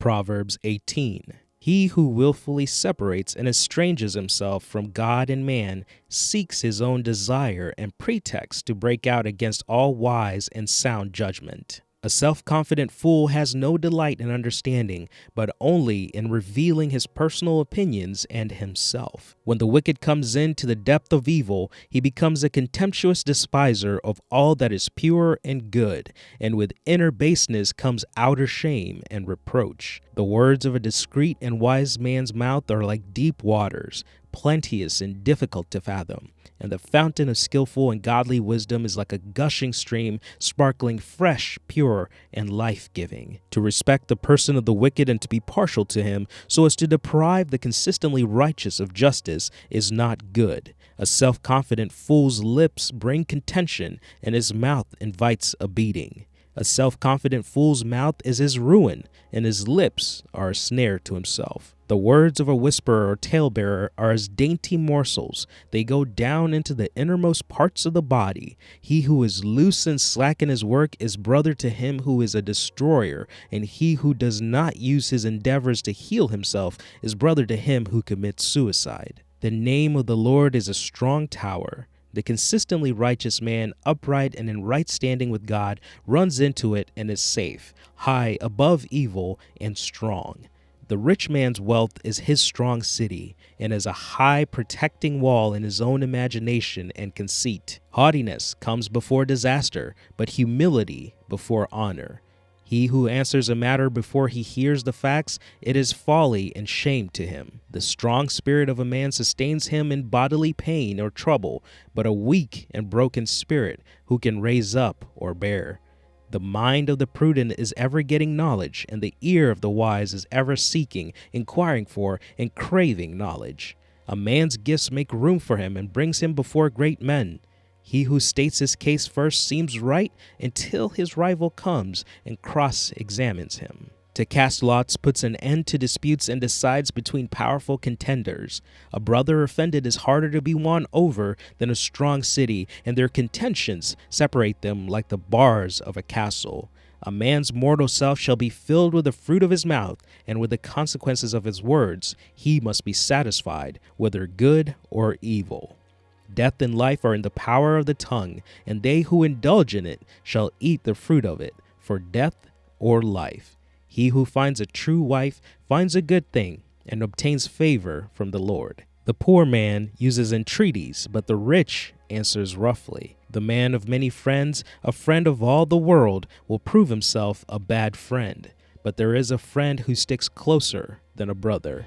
Proverbs 18. He who willfully separates and estranges himself from God and man seeks his own desire and pretext to break out against all wise and sound judgment. A self-confident fool has no delight in understanding, but only in revealing his personal opinions and himself. When the wicked comes into the depth of evil, he becomes a contemptuous despiser of all that is pure and good, and with inner baseness comes outer shame and reproach. The words of a discreet and wise man's mouth are like deep waters, plenteous and difficult to fathom. And the fountain of skillful and godly wisdom is like a gushing stream, sparkling fresh, pure, and life-giving. To respect the person of the wicked and to be partial to him, so as to deprive the consistently righteous of justice, is not good. A self-confident fool's lips bring contention, and his mouth invites a beating. A self-confident fool's mouth is his ruin, and his lips are a snare to himself. The words of a whisperer or talebearer are as dainty morsels. They go down into the innermost parts of the body. He who is loose and slack in his work is brother to him who is a destroyer, and he who does not use his endeavors to heal himself is brother to him who commits suicide. The name of the Lord is a strong tower. The consistently righteous man, upright and in right standing with God, runs into it and is safe, high above evil and strong. The rich man's wealth is his strong city, and is a high protecting wall in his own imagination and conceit. Haughtiness comes before disaster, but humility before honor. He who answers a matter before he hears the facts, it is folly and shame to him. The strong spirit of a man sustains him in bodily pain or trouble, but a weak and broken spirit who can raise up or bear. The mind of the prudent is ever getting knowledge, and the ear of the wise is ever seeking, inquiring for, and craving knowledge. A man's gifts make room for him and brings him before great men. He who states his case first seems right until his rival comes and cross-examines him. To cast lots puts an end to disputes and decides between powerful contenders. A brother offended is harder to be won over than a strong city, and their contentions separate them like the bars of a castle. A man's mortal self shall be filled with the fruit of his mouth, and with the consequences of his words he must be satisfied, whether good or evil. Death and life are in the power of the tongue, and they who indulge in it shall eat the fruit of it, for death or life. He who finds a true wife finds a good thing and obtains favor from the Lord. The poor man uses entreaties, but the rich answers roughly. The man of many friends, a friend of all the world, will prove himself a bad friend, but there is a friend who sticks closer than a brother.